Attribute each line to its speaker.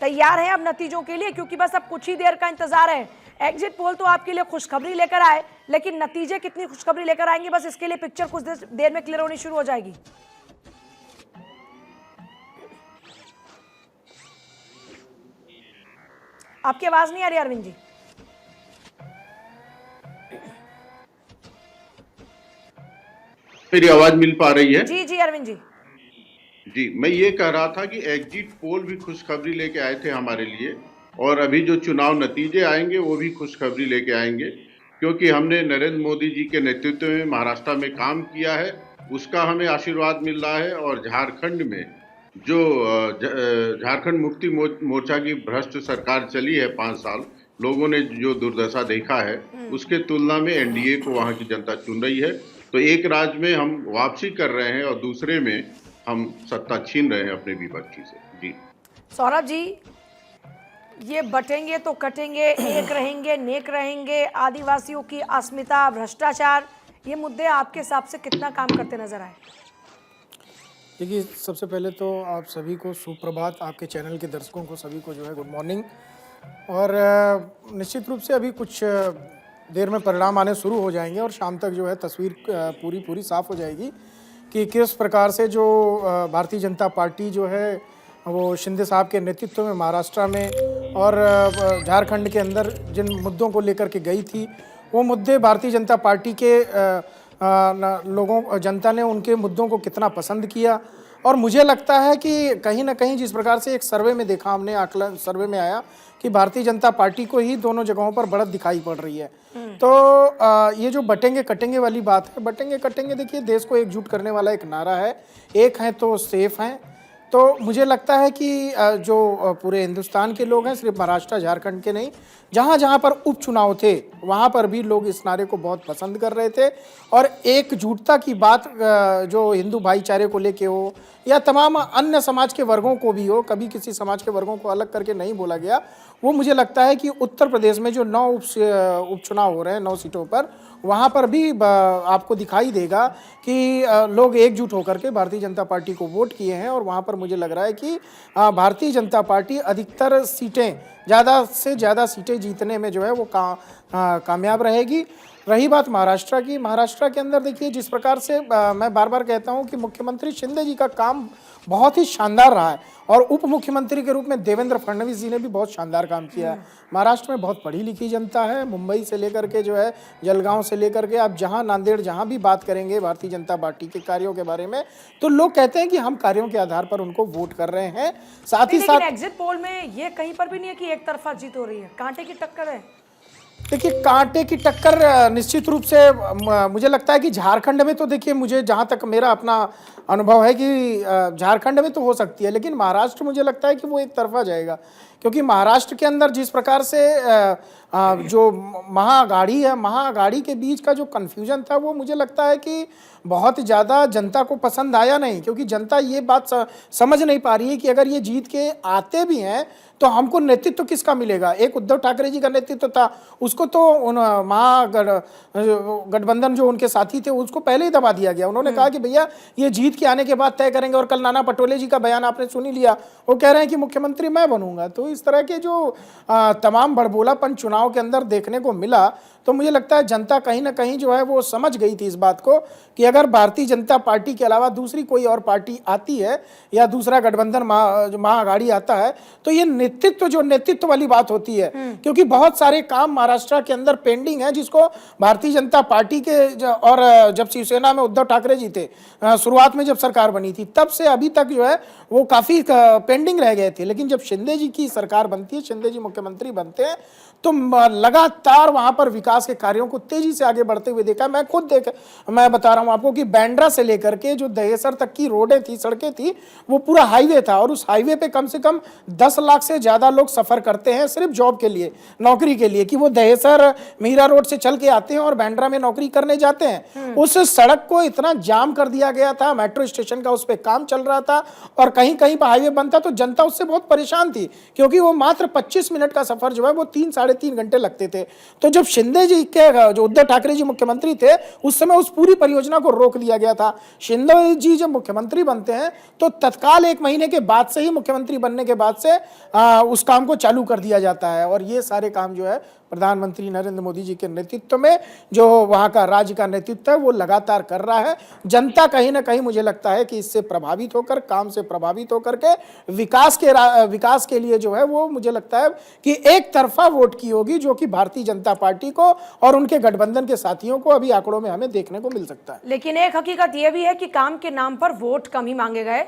Speaker 1: तैयार हैं अब नतीजों के लिए, क्योंकि बस अब कुछ ही देर का इंतजार है। एग्जिट पोल तो आपके लिए खुशखबरी लेकर आए, लेकिन नतीजे कितनी खुशखबरी लेकर आएंगे, बस इसके लिए पिक्चर कुछ देर में क्लियर होनी शुरू हो जाएगी। आपकी आवाज नहीं आ रही अरविंद जी।
Speaker 2: मेरी आवाज मिल पा रही है?
Speaker 1: जी जी अरविंद जी।
Speaker 2: जी, मैं ये कह रहा था कि एग्जिट पोल भी खुशखबरी लेके आए थे हमारे लिए, और अभी जो चुनाव नतीजे आएंगे वो भी खुशखबरी लेके आएंगे, क्योंकि हमने नरेंद्र मोदी जी के नेतृत्व में महाराष्ट्र में काम किया है, उसका हमें आशीर्वाद मिल रहा है। और झारखंड में जो झारखंड मुक्ति मोर्चा की भ्रष्ट सरकार चली है 5 साल, लोगों ने जो दुर्दशा देखा है उसके तुलना में एनडीए को वहां की जनता चुन रही है। तो एक राज्य में हम वापसी कर रहे हैं और दूसरे में हम सत्ता छीन रहे हैं अपने विपक्षी से। जी
Speaker 1: सौरभ जी, ये बटेंगे तो कटेंगे, एक रहेंगे नेक रहेंगे, आदिवासियों की अस्मिता, भ्रष्टाचार, ये मुद्दे आपके हिसाब से कितना काम करते नजर आए?
Speaker 3: देखिए, सबसे पहले तो आप सभी को सुप्रभात, आपके चैनल के दर्शकों को सभी को जो है गुड मॉर्निंग। और निश्चित रूप से अभी कुछ देर में परिणाम आने शुरू हो जाएंगे और शाम तक जो है तस्वीर पूरी साफ हो जाएगी कि किस प्रकार से जो भारतीय जनता पार्टी जो है वो शिंदे साहब के नेतृत्व में महाराष्ट्र में और झारखंड के अंदर जिन मुद्दों को लेकर के गई थी, वो मुद्दे भारतीय जनता पार्टी के लोगों जनता ने उनके मुद्दों को कितना पसंद किया। और मुझे लगता है कि कहीं ना कहीं जिस प्रकार से एक सर्वे में देखा हमने, आकलन सर्वे में आया कि भारतीय जनता पार्टी को ही दोनों जगहों पर बढ़त दिखाई पड़ रही है। तो ये जो बटेंगे कटेंगे वाली बात है, बटेंगे कटेंगे, देखिए देश को एकजुट करने वाला एक नारा है, एक है तो सेफ हैं। तो मुझे लगता है कि जो पूरे हिंदुस्तान के लोग हैं, सिर्फ महाराष्ट्र झारखंड के नहीं, जहाँ जहाँ पर उपचुनाव थे वहाँ पर भी लोग इस नारे को बहुत पसंद कर रहे थे। और एकजुटता की बात जो हिंदू भाईचारे को लेके हो या तमाम अन्य समाज के वर्गों को भी हो, कभी किसी समाज के वर्गों को अलग करके नहीं बोला गया। वो मुझे लगता है कि उत्तर प्रदेश में जो 9 उपचुनाव हो रहे हैं 9 सीटों पर, वहाँ पर भी आपको दिखाई देगा कि लोग एकजुट होकर के भारतीय जनता पार्टी को वोट किए हैं। और वहाँ पर मुझे लग रहा है कि भारतीय जनता पार्टी अधिकतर सीटें, ज़्यादा से ज़्यादा सीटें जीतने में जो है वो कामयाब रहेगी। रही बात महाराष्ट्र की, महाराष्ट्र के अंदर देखिए जिस प्रकार से मैं बार बार कहता हूँ कि मुख्यमंत्री शिंदे जी का काम बहुत ही शानदार रहा है और उप मुख्यमंत्री के रूप में देवेंद्र फडणवीस जी ने भी बहुत शानदार काम किया है। महाराष्ट्र में बहुत पढ़ी लिखी जनता है, मुंबई से लेकर के जो है जलगांव से लेकर के आप जहां नांदेड़ जहां भी बात करेंगे भारतीय जनता पार्टी के कार्यों के बारे में, तो लोग कहते हैं कि हम कार्यों के आधार पर उनको वोट कर रहे हैं। साथ ही साथ
Speaker 1: एग्जिट पोल में ये कहीं पर भी नहीं है कि एक तरफा जीत हो रही है, कांटे की टक्कर है।
Speaker 3: देखिए, कांटे की टक्कर निश्चित रूप से मुझे लगता है कि झारखंड में तो देखिए, मुझे जहां तक मेरा अपना अनुभव है कि झारखंड में तो हो सकती है, लेकिन महाराष्ट्र मुझे लगता है कि वो एक तरफा जाएगा। क्योंकि महाराष्ट्र के अंदर जिस प्रकार से जो महाअघाड़ी है, महाअघाड़ी के बीच का जो कन्फ्यूजन था, वो मुझे लगता है कि बहुत ज़्यादा जनता को पसंद आया नहीं। क्योंकि जनता ये बात समझ नहीं पा रही है कि अगर ये जीत के आते भी हैं तो हमको नेतृत्व किसका मिलेगा। एक उद्धव ठाकरे जी का नेतृत्व था, उसको तो गठबंधन जो उनके साथी थे उसको पहले ही दबा दिया गया। उन्होंने कहा कि भैया ये जीत के आने के बाद तय करेंगे। और कल नाना पटोले जी का बयान आपने सुन ही लिया, वो कह रहे हैं कि मुख्यमंत्री मैं बनूंगा। तो इस तरह के जो तमाम बड़बोलापन चुनाव के अंदर देखने को मिला, तो मुझे लगता है जनता कहीं ना कहीं जो है वो समझ गई थी इस बात को कि अगर भारतीय जनता पार्टी के अलावा दूसरी कोई और पार्टी आती है या दूसरा गठबंधन महाअघाड़ी आता है, तो ये नेतृत्व वाली बात होती है। क्योंकि बहुत सारे काम महाराष्ट्र के अंदर पेंडिंग है, जिसको भारतीय जनता पार्टी के और जब शिवसेना में उद्धव ठाकरे जी थे, शुरुआत में जब सरकार बनी थी, तब से अभी तक जो है वो काफी पेंडिंग रह गए थे। लेकिन जब शिंदे जी की सरकार बनती है, शिंदे जी मुख्यमंत्री बनते हैं, तो लगातार वहां पर विकास के कार्यों को तेजी से आगे बढ़ते हुए देखा। मैं बता रहा हूं आपको कि बैंड्रा से लेकर के जो दहेसर तक की रोडें थी, सड़कें थी, वो पूरा हाईवे था। और उस हाईवे पे कम से कम 10 लाख से ज्यादा लोग सफर करते हैं सिर्फ जॉब के लिए, नौकरी के लिए, कि वो दहेसर थ्रेसर मीरा रोड से चल के आते हैं और बांद्रा में नौकरी करने जाते हैं, उस सड़क को इतना जाम कर दिया गया था, मेट्रो स्टेशन का उस पे काम चल रहा था और कहीं कहीं पर हाईवे बनता तो जनता उससे बहुत परेशान थी, क्योंकि वो मात्र 25 मिनट का सफर जो है वो 3-3.5 घंटे लगते थे। तो जब शिंदे जी के, जो उद्धव ठाकरे जी मुख्यमंत्री थे, उस समय उस पूरी परियोजना को रोक दिया गया था। शिंदे जी जब मुख्यमंत्री बनते हैं तो तत्काल 1 महीने के बाद से ही, मुख्यमंत्री बनने के बाद से उस काम को चालू कर दिया जाता है और ये सारे काम जो है प्रधानमंत्री नरेंद्र मोदी जी के नेतृत्व में, जो वहां का राज्य का नेतृत्व है, वो लगातार कर रहा है। जनता कहीं ना कहीं मुझे लगता है कि इससे प्रभावित होकर, काम से प्रभावित होकर के विकास के लिए जो है वो मुझे लगता है कि एक तरफा वोट की होगी, जो कि भारतीय जनता पार्टी को और उनके गठबंधन के साथियों को अभी आंकड़ों में हमें देखने को मिल सकता है।
Speaker 1: लेकिन एक हकीकत यह भी है कि काम के नाम पर वोट कम ही मांगे गए।